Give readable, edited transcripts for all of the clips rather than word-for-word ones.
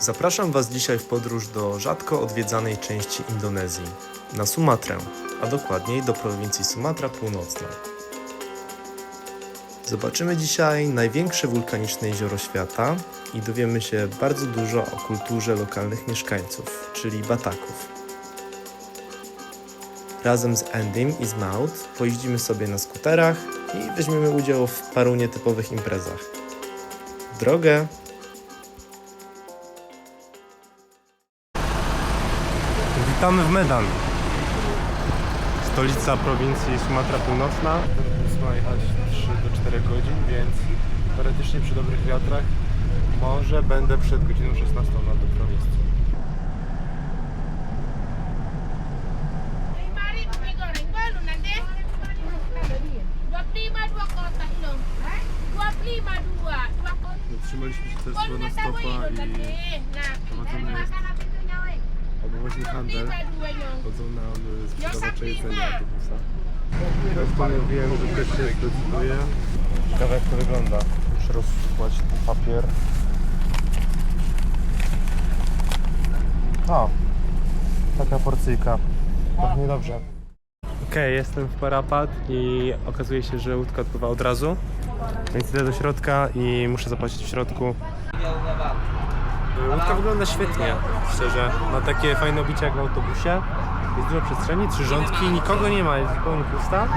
Zapraszam Was dzisiaj w podróż do rzadko odwiedzanej części Indonezji, na Sumatrę, a dokładniej do prowincji Sumatra Północna. Zobaczymy dzisiaj największe wulkaniczne jezioro świata i dowiemy się bardzo dużo o kulturze lokalnych mieszkańców, czyli Bataków. Razem z Andym i z Maud pojeździmy sobie na skuterach i weźmiemy udział w paru nietypowych imprezach. W drogę! Witamy w Medan, stolica prowincji Sumatra Północna. Ten bus ma jechać 3 do 4 godzin, więc teoretycznie przy dobrych wiatrach może będę przed godziną 16 na dobrym miejscu. Zatrzymaliśmy się też na stopa i prowadzony jest obowoźny handel. Chodzą nam sprzedawacze jedzenia autobusa. Postanowiłem, że też się zdecyduje. Ciekawe jak to wygląda. Muszę rozsłać ten papier. O! Taka porcyjka. Pachnie dobrze. Okej, jestem w Parapat i okazuje się, że łódka odpływa od razu. Więc idę do środka i muszę zapłacić w środku. Łódka wygląda świetnie, szczerze. Ma takie fajne obicie jak w autobusie. Jest dużo przestrzeni, 3 rządki, nikogo nie ma, jest zupełnie pusta.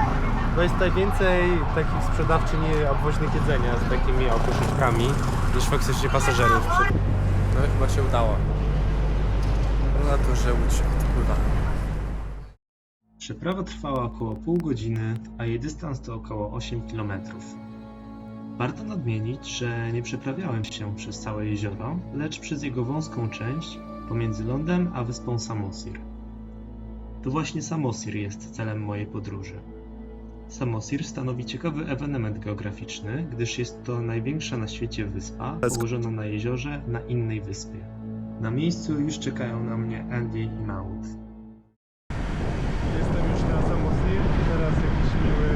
No jest tutaj więcej takich sprzedawczyń obwoźnych jedzenia z takimi okoszyczkami niż faktycznie pasażerów. No i chyba się udało. Na to, że łódź odpływa. Przeprawa trwała około pół godziny, a jej dystans to około 8 km. Warto nadmienić, że nie przeprawiałem się przez całe jezioro, lecz przez jego wąską część pomiędzy lądem a wyspą Samosir. To właśnie Samosir jest celem mojej podróży. Samosir stanowi ciekawy ewenement geograficzny, gdyż jest to największa na świecie wyspa położona na jeziorze na innej wyspie. Na miejscu już czekają na mnie Andy i Maud. Jestem już na Samosir i teraz jakiś miły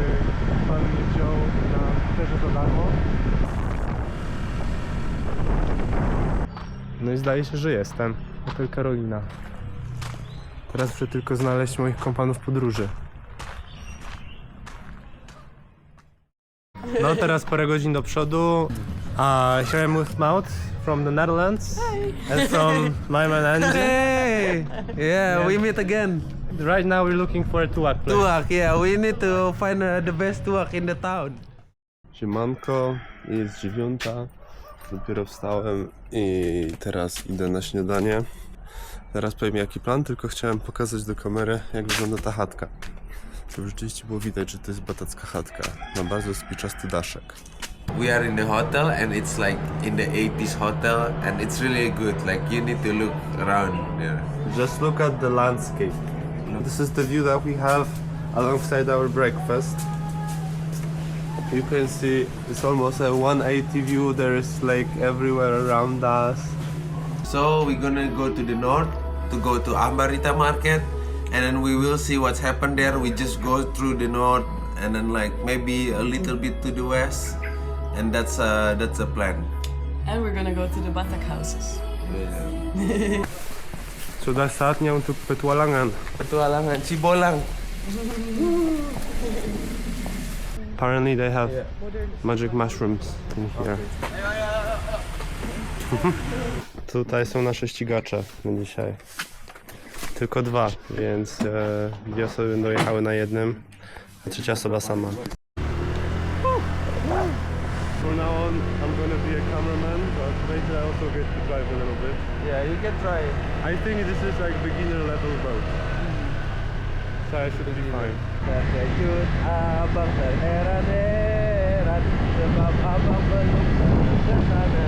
pan mnie wziął na skuterze za darmo. No i zdaje się, że jestem. Hotel Karolina. Teraz muszę tylko znaleźć moich kompanów podróży. No teraz parę godzin do przodu. Here I'm with Maud from the Netherlands. Hi. And from my man Andy. Hey! Yeah, we meet again. Right now we're looking for a tuak place. Tuak, yeah, we need to find the best tuak in the town. Siemanko, jest 9, dopiero wstałem i teraz idę na śniadanie. Zaraz powiem jaki plan, tylko chciałem pokazać do kamery jak wygląda ta chatka. Żeby rzeczywiście było widać, że to jest batacka chatka. Ma bardzo spiczasty daszek. We are in the hotel and it's like in the 80s hotel and it's really good, like you need to look around there. Just look at the landscape. This is the view that we have alongside our breakfast. You can see it's almost a 180 view. There is lake everywhere around us. So we're gonna go to the north to go to Ambarita market and then we will see what's happened there. We just go through the north and then like maybe a little bit to the west and that's a plan. And we're gonna go to the Batak houses. Sudah saatnya untuk petualangan. Petualangan Cibolang. Apparently they have magic mushrooms in here. Tutaj są nasze ścigacze na dzisiaj. Tylko 2, więc 2 osoby będą jechały na jednym, a 3 osoba sama. From now on, I'm gonna be a cameraman, but later I also get to drive a little bit. Yeah, you can try. I think this is like beginner level boat, so I should be fine. Terkejut abang terheran-heran sebab abang belum pergi ke sana.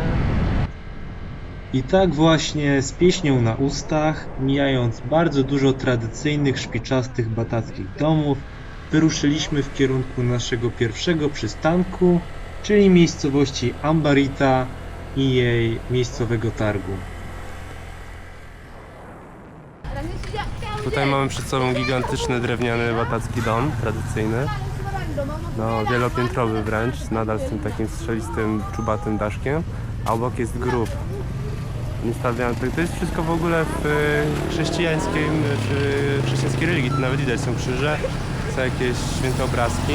I tak właśnie z pieśnią na ustach, mijając bardzo dużo tradycyjnych, szpiczastych batackich domów, wyruszyliśmy w kierunku naszego pierwszego przystanku, czyli miejscowości Ambarita i jej miejscowego targu. Tutaj mamy przed sobą gigantyczny drewniany batacki dom, tradycyjny. No, wielopiętrowy wręcz, nadal z tym takim strzelistym, czubatym daszkiem, a obok jest grób. instawiane. To jest wszystko w ogóle w chrześcijańskiej religii. Tu nawet widać, są krzyże, są jakieś święte obrazki,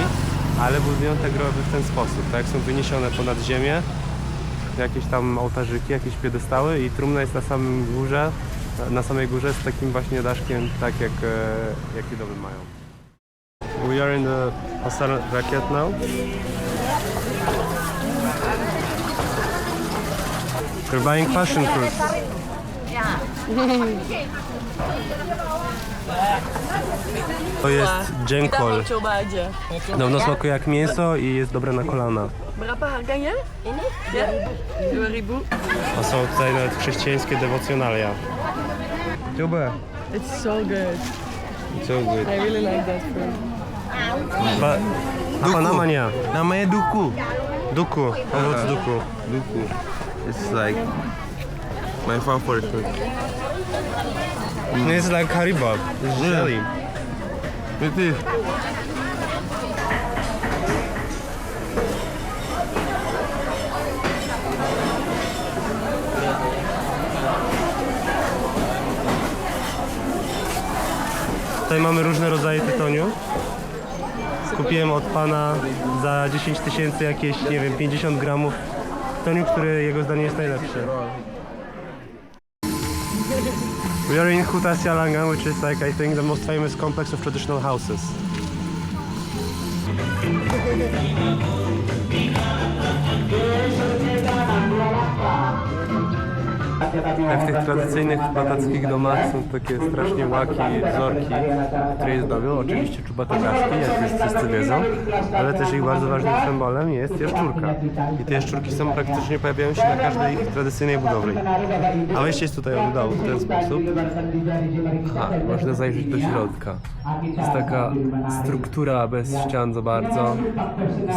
ale budują te groby w ten sposób, tak? Są wyniesione ponad ziemię, jakieś tam ołtarzyki, jakieś piedestały i trumna jest na samym górze, na samej górze z takim właśnie daszkiem, tak jakie domy mają. We are in the Pasar Rakyat now. You're buying passion fruit. To jest Kita dżenkol. mau coba aja. Podobno smakuje jak mięso i jest dobre na kolana. Berapa harganya? Ini? Ya? 2000. A są tutaj nawet chrześcijańskie dewocjonalia. Coba. It's so good. So good. I really like that fruit. Apa namanya? Namanya duku. Duku. Owoc duku. Duku. It's like my favorite food. It's like haribab. It's jelly. It is. Tutaj mamy różne rodzaje tytoniu. Kupiłem od pana za 10 000 jakieś, nie wiem, 50 gramów tytoniu, który jego zdaniem jest najlepszy. We are in Huta Sialangan, which is like I think the most famous complex of traditional houses. Jak w tych tradycyjnych batackich domach są takie strasznie łaki, wzorki, które je zbawią. Oczywiście czubatogaszki, jak już wszyscy wiedzą, ale też ich bardzo ważnym symbolem jest jaszczurka. I te jaszczurki są praktycznie, pojawiają się na każdej ich tradycyjnej budowli. A wejście jest tutaj od dołu w ten sposób. Można zajrzeć do środka. Jest taka struktura bez ścian za bardzo,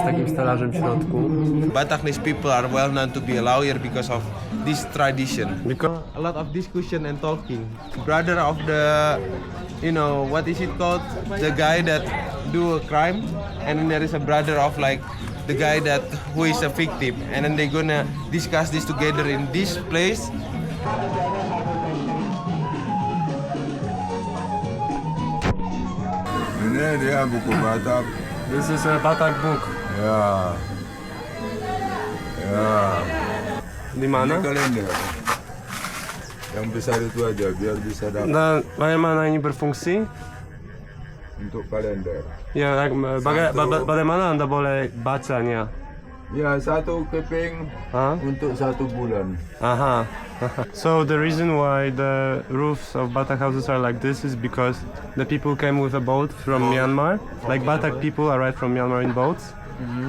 z takim stelażem w środku. Bataknese people are well known to be a lawyer because of this tradition. Because A lot of discussion and talking. Brother of the, you know, what is it called? The guy that do a crime, and then there is a brother of like the guy that who is a victim, and then they're gonna discuss this together in this place. Ini dia buku Batak. This is a Batak book. Ya. Ya. Di Ini mana? kalender. Yang besar itu aja biar bisa dapat Dan bagaimana ini berfungsi? untuk kalender. Ya, bagaimana Anda boleh bacanya? Ya, satu keping Huh? untuk 1 bulan. Aha. So the reason why the roofs of Batak houses are like this is because the people came with a boat from Myanmar. Like Batak people arrived from Myanmar in boats.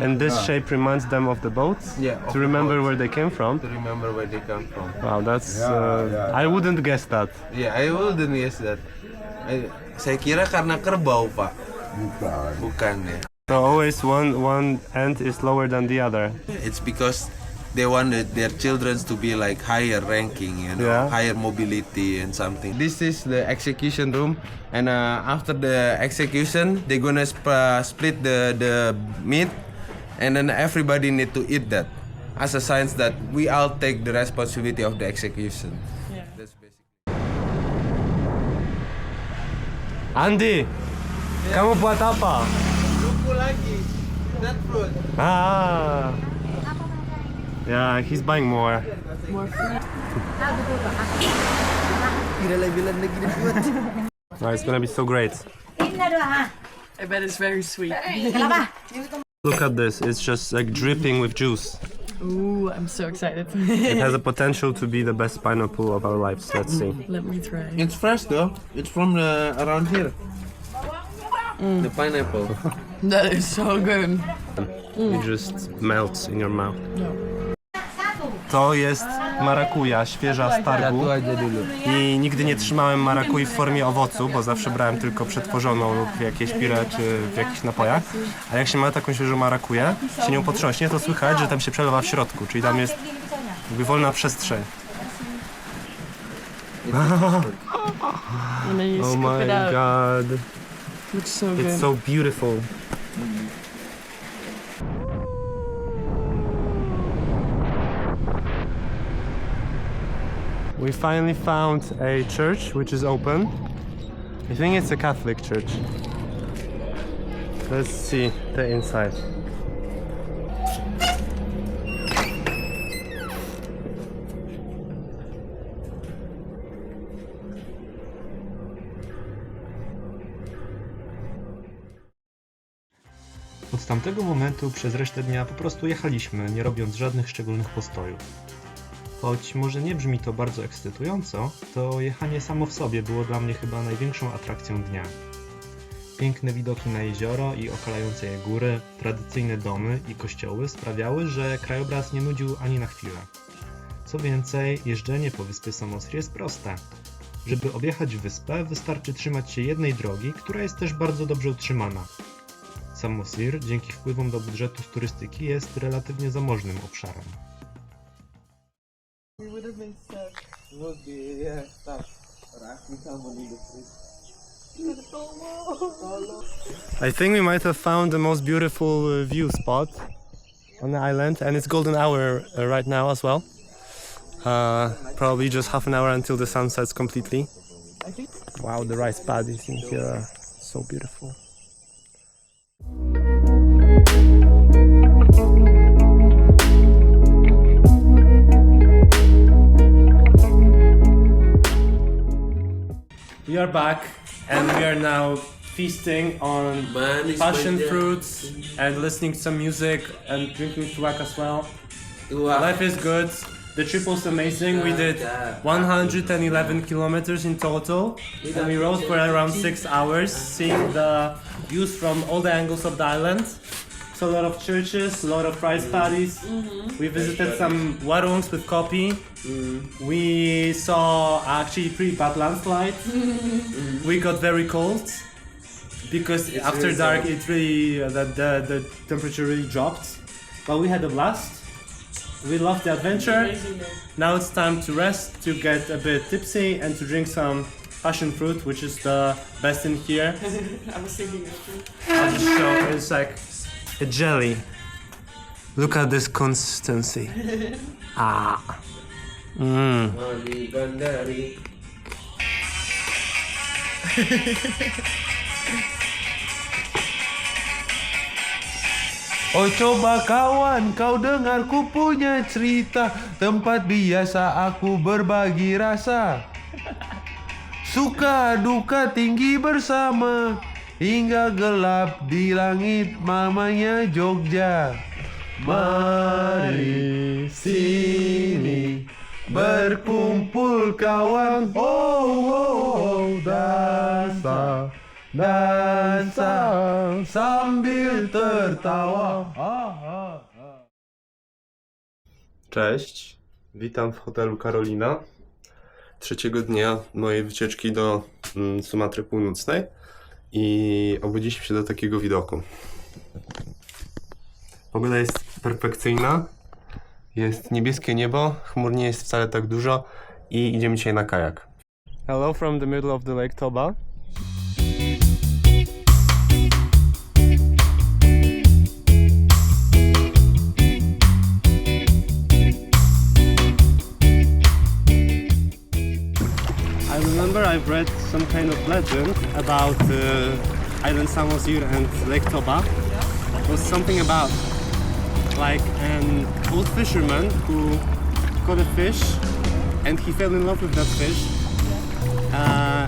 And this shape reminds them of the boats, Yeah, of to remember where they came from. To remember where they come from. Wow, that's... Yeah. I wouldn't guess that. Yeah, I wouldn't guess that. Saya kira karena kerbau, Pak. Bukan. Bukan ya. So always one end is lower than the other. It's because they wanted their children to be like higher ranking, you know, Yeah. higher mobility and something. This is the execution room, and after the execution, they're gonna split the meat, and then everybody need to eat that as a sign that we all take the responsibility of the execution. Yeah. That's basically. Andy, kamu buat apa? Lupa lagi, that fruit. Ah. Yeah, he's buying more. More fruit. Oh, it's gonna be so great. I bet it's very sweet. Look at this, it's just like dripping with juice. Ooh, I'm so excited. It has a potential to be the best pineapple of our lives. Let's see. Let me try. It's fresh though. It's from around here. The pineapple. That is so good. It just melts in your mouth. To jest marakuja, świeża z targu. I nigdy nie trzymałem marakui w formie owocu, bo zawsze brałem tylko przetworzoną lub w jakieś pire czy w jakichś napojach. A jak się ma taką świeżą marakuję, się nią potrząśnie, to słychać, że tam się przelewa w środku, czyli tam jest jakby wolna przestrzeń. And then you Oh scoop my it out. god, Looks so it's good. so beautiful. We finally found a church which is open. I think it's a Catholic church. Let's see the inside. Od tamtego momentu przez resztę dnia po prostu jechaliśmy, nie robiąc żadnych szczególnych postojów. Choć może nie brzmi to bardzo ekscytująco, to jechanie samo w sobie było dla mnie chyba największą atrakcją dnia. Piękne widoki na jezioro i okalające je góry, tradycyjne domy i kościoły sprawiały, że krajobraz nie nudził ani na chwilę. Co więcej, jeżdżenie po wyspie Samosir jest proste. Żeby objechać wyspę, wystarczy trzymać się jednej drogi, która jest też bardzo dobrze utrzymana. Samosir dzięki wpływom do budżetu z turystyki jest relatywnie zamożnym obszarem. I think we might have found the most beautiful view spot on the island, and it's golden hour right now as well. Probably just half an hour until the sun sets completely. Wow, the rice paddies in here are so beautiful. We are back and we are now feasting on passion fruits and listening to some music and drinking tuak as well. Life is good. The trip was amazing. We did 111 kilometers in total and we rode for around 6 hours, seeing the views from all the angles of the island. So a lot of churches, a lot of rice paddies. We visited some warungs with coffee. We saw actually pretty bad landslide. We got very cold because after dark it really the temperature really dropped. But we had a blast. We loved the adventure. Now it's time to rest, to get a bit tipsy and to drink some passion fruit, which is the best in here. I was thinking of it. I'll just show. It's like a jelly. Look at this consistency. Ah. Oh coba kawan, kau dengar ku punya cerita, tempat biasa aku berbagi rasa. Suka duka tinggi bersama, hingga gelap di langit mamanya Jogja. Mari sini berkumpul kawan, oh dansa, dansa sambil tertawa. Cześć, witam w hotelu Karolina. Trzeciego dnia mojej wycieczki do Sumatry Północnej i obudziliśmy się do takiego widoku. Pogoda jest perfekcyjna, jest niebieskie niebo, chmur nie jest wcale tak dużo i idziemy dzisiaj na kajak. Hello from the middle of the Lake Toba. I remember I've read some kind of legend about island Samosir and Lake Toba. It was something about like an old fisherman who caught a fish and he fell in love with that fish.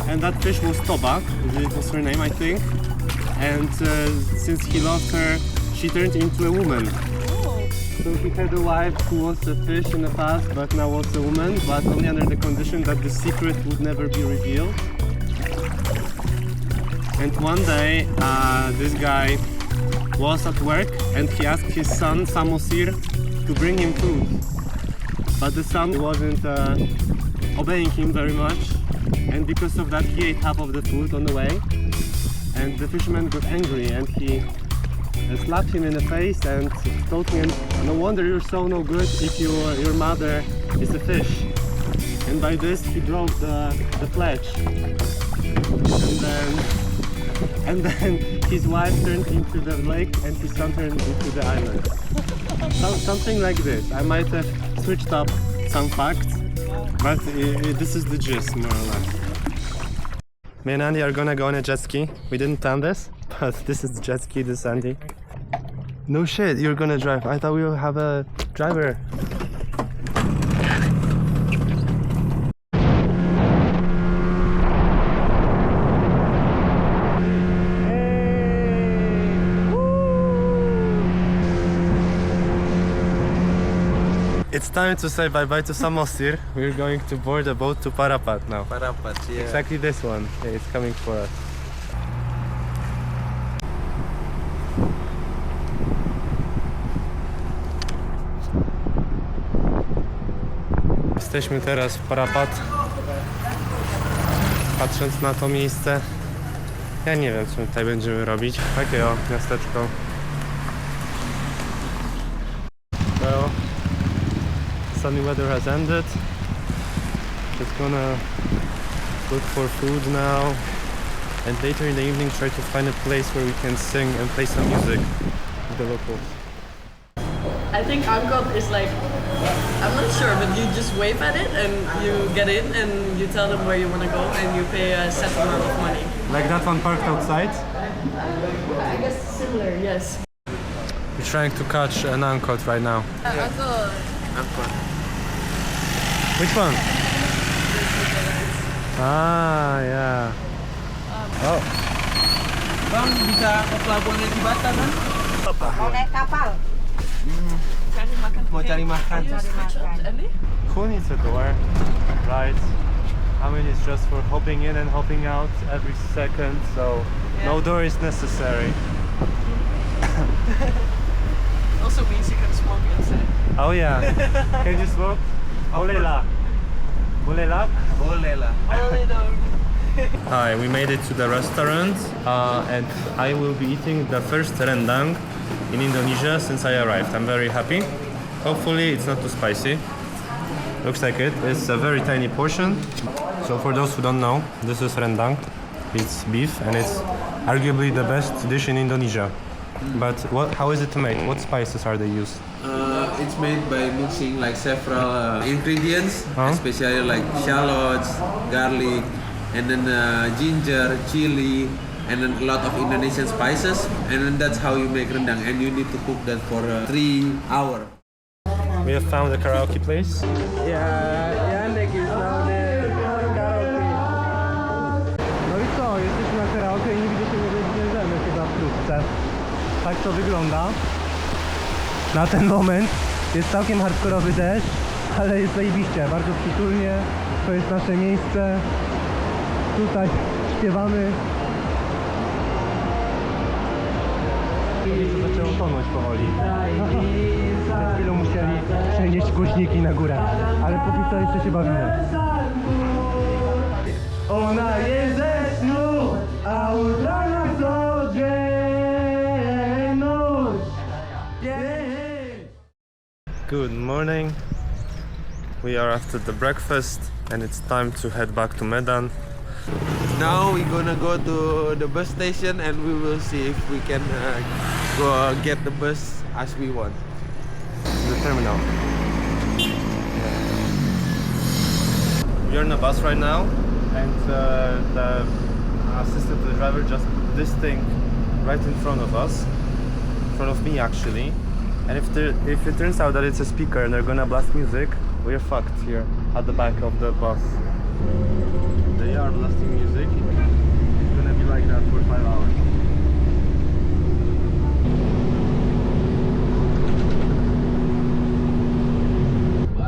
And that fish was Toba, it was her name I think. And since he loved her, she turned into a woman. So he had a wife who was a fish in the past, but now was a woman, but only under the condition that the secret would never be revealed. And one day, this guy was at work and he asked his son Samosir to bring him food. But the son wasn't obeying him very much, and because of that he ate half of the food on the way. And the fisherman got angry and he slapped him in the face and told him, "No wonder you're so no good if your mother is a fish." And by this he broke the pledge. And then his wife turned into the lake and his son turned into the island. Something like this. I might have switched up some facts, But this is the gist, more or less. Me and Andy are gonna go on a jet ski. We didn't plan this, but this is the jet ski, this is Andy. No shit, you're gonna drive. I thought we would have a driver. It's time to say bye-bye to Samosir. We're going to board a boat to Parapat now. Parapat, yeah. Exactly this one. Yeah, it's coming for us. Jesteśmy teraz w Parapat. Patrząc na to miejsce, ja nie wiem, co my tutaj będziemy robić. Takie o, miasteczko. Well, sunny weather has ended. Just gonna look for food now, and later in the evening try to find a place where we can sing and play some music with the locals. I think Angkor is like, I'm not sure, but you just wave at it and you get in and you tell them where you want to go and you pay a set amount of money. Like that one parked outside. I guess similar, yes. We're trying to catch an Angkor right now. Angkor. Which one? Ah, yeah. Oh. Bang, bisa ke pelabuhan yang di Batam kan? Mau naik kapal? Mau cari makan. Andy? Who needs a door? Right. I mean, it's just for hopping in and hopping out every second, so no door is necessary. Also means you can smoke inside. Oh yeah. Can you smoke? Boleh lah. Boleh lah? Boleh lah. Only dog. Hi, we made it to the restaurant and I will be eating the first rendang in Indonesia since I arrived. I'm very happy. Hopefully it's not too spicy. Looks like it. It's a very tiny portion. So for those who don't know, this is rendang. It's beef and it's arguably the best dish in Indonesia. But how is it made? What spices are they used? It's made by mixing like several ingredients, Huh? especially like shallots, garlic, and then ginger, chili, and then a lot of Indonesian spices. And then that's how you make rendang. And you need to cook that for 3 hours. We have found a karaoke place. Janek is now there. No i co, jesteśmy na karaoke i nigdzie się nie wybierzemy chyba wkrótce. Tak to wygląda. Na ten moment jest całkiem hardkorowy deszcz, ale jest zajebiście, bardzo przytulnie. To jest nasze miejsce. Tutaj śpiewamy. I to zaczęło tonąć powoli. Przed chwilą musieli przenieść głośniki na górę, ale póki co jeszcze się bawimy. Ona jest ze snu, a ubrana codzienność. Good morning. We are after the breakfast and it's time to head back to Medan. Now we're gonna go to the bus station and we will see if we can go get the bus as we want. The terminal. We are in a bus right now and the assistant to the driver just put this thing right in front of us, in front of me actually. And if it turns out that it's a speaker and they're gonna blast music, we're fucked here at the back of the bus. They are blasting music. It's gonna be like that for 5 hours.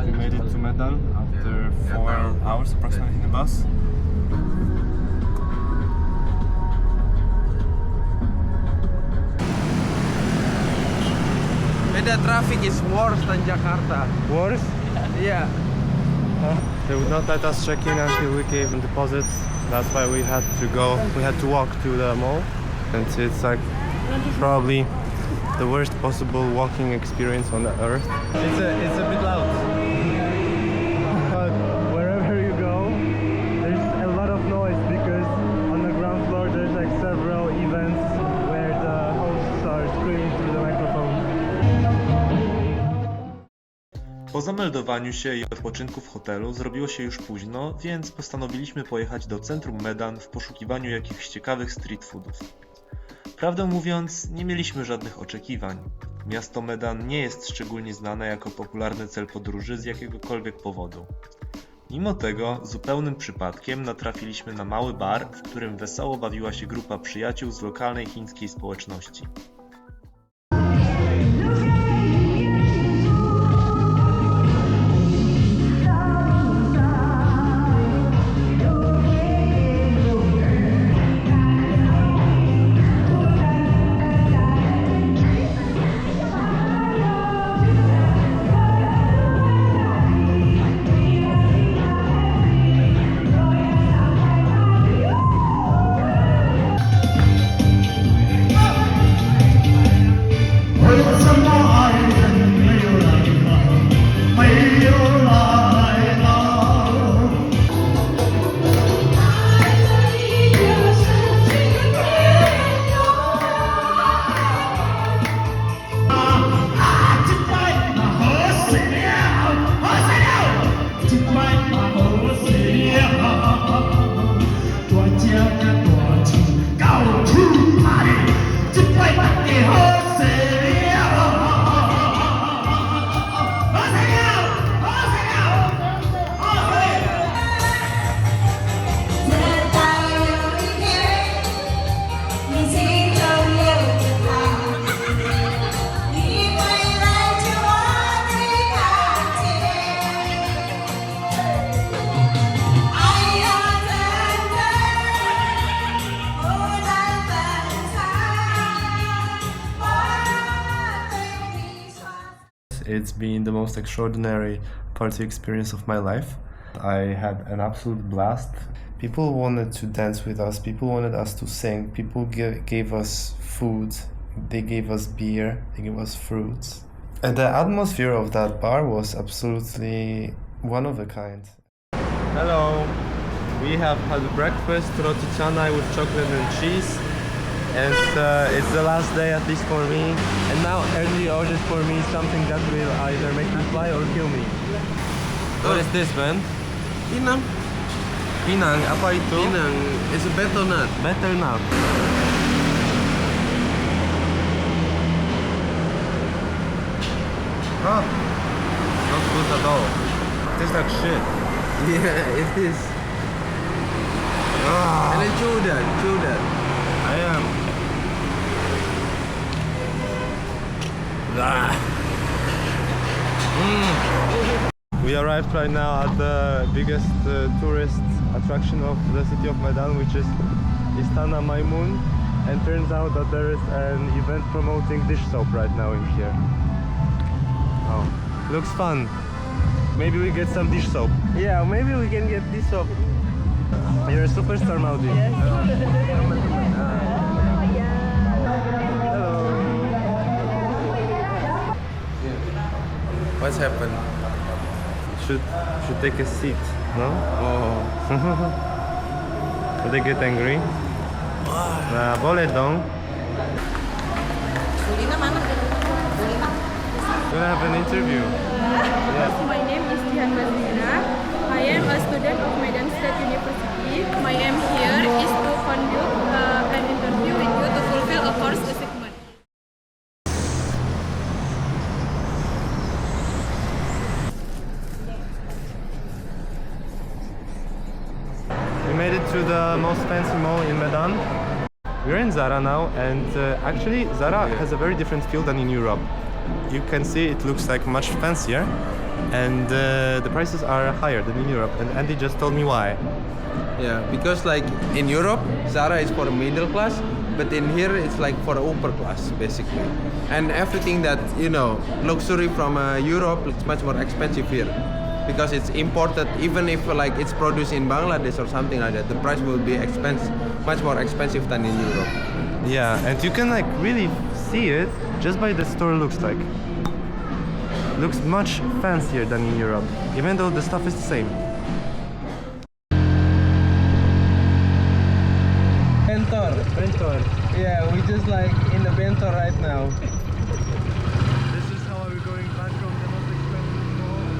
We made it to Medan after 4 hours approximately in the bus. Medan traffic is worse than Jakarta. Worse? Yeah. They would not let us check in until we gave them deposits. That's why we had to go. We had to walk to the mall, and it's like probably the worst possible walking experience on the earth. It's a bit loud. But wherever you go, there's a lot of noise because on the ground floor there's like several events where the hosts are screaming through the microphone. Po zameldowaniu się i odpoczynku w hotelu zrobiło się już późno, więc postanowiliśmy pojechać do centrum Medan w poszukiwaniu jakichś ciekawych street foodów. Prawdę mówiąc, nie mieliśmy żadnych oczekiwań. Miasto Medan nie jest szczególnie znane jako popularny cel podróży z jakiegokolwiek powodu. Mimo tego, zupełnym przypadkiem natrafiliśmy na mały bar, w którym wesoło bawiła się grupa przyjaciół z lokalnej chińskiej społeczności. It's been the most extraordinary party experience of my life. I had an absolute blast. People wanted to dance with us, people wanted us to sing, people gave us food, they gave us beer, they gave us fruits. And the atmosphere of that bar was absolutely one of a kind. Hello, we have had breakfast, roti canai with chocolate and cheese. And it's the last day, at least for me. And now early orders for me something that will either make me fly or kill me. What is this, man? Pinang. Pinang, apa itu? Pinang. It's a betel nut. Betel nut. Oh, not good at all. Tastes like shit. Yeah, it is. Ah. And then chew that. I am. We arrived right now at the biggest tourist attraction of the city of Medan, which is Istana Maymun, and turns out that there is an event promoting dish soap right now in here. Oh, looks fun. Maybe we get some dish soap. Yeah, maybe we can get dish soap. You're a superstar, Maudi. Yes. What's happened? Should take a seat, no? Oh. Should they get angry? Nah, boleh dong. We'll have an interview. Yes. My name is Dian Bazina. I am a student of Medan State University. My aim here is to conduct an interview with you to fulfill a course assignment. We made it to the most fancy mall in Medan. We're in Zara now, and actually Zara has a very different feel than in Europe. You can see it looks like much fancier, and the prices are higher than in Europe, and Andy just told me why. Yeah, because like in Europe, Zara is for the middle class, but in here it's like for the upper class basically. And everything that, you know, luxury from Europe, it's much more expensive here. Because it's imported, even if like it's produced in Bangladesh or something like that, the price will be much more expensive than in Europe. Yeah, and you can like really see it just by the store looks like. Looks much fancier than in Europe, even though the stuff is the same. Bentor. Yeah, we just like in the Bentor right now. This is how we're going back from the most expensive mall.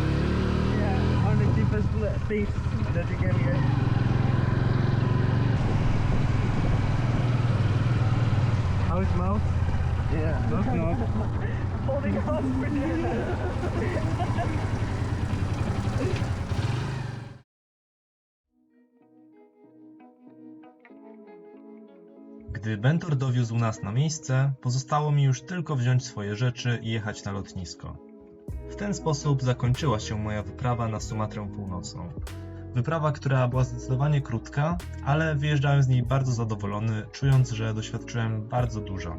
things that you can get. How it smells? Yeah. Knock knock. Holding on for Gdy Bentor dowiózł nas na miejsce, pozostało mi już tylko wziąć swoje rzeczy i jechać na lotnisko. W ten sposób zakończyła się moja wyprawa na Sumatrę Północną. Wyprawa, która była zdecydowanie krótka, ale wyjeżdżałem z niej bardzo zadowolony, czując, że doświadczyłem bardzo dużo.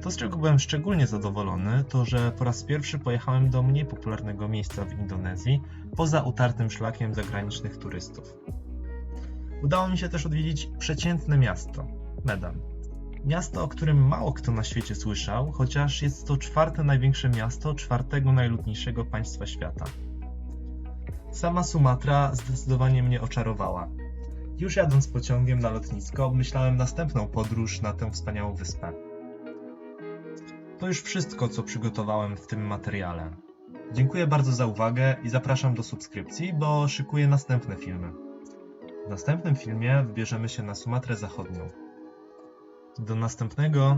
To, z czego byłem szczególnie zadowolony, to że po raz pierwszy pojechałem do mniej popularnego miejsca w Indonezji, poza utartym szlakiem zagranicznych turystów. Udało mi się też odwiedzić przeciętne miasto, Medan. Miasto, o którym mało kto na świecie słyszał, chociaż jest to czwarte największe miasto czwartego najludniejszego państwa świata. Sama Sumatra zdecydowanie mnie oczarowała. Już jadąc pociągiem na lotnisko, obmyślałem następną podróż na tę wspaniałą wyspę. To już wszystko, co przygotowałem w tym materiale. Dziękuję bardzo za uwagę i zapraszam do subskrypcji, bo szykuję następne filmy. W następnym filmie wybierzemy się na Sumatrę Zachodnią. Do następnego!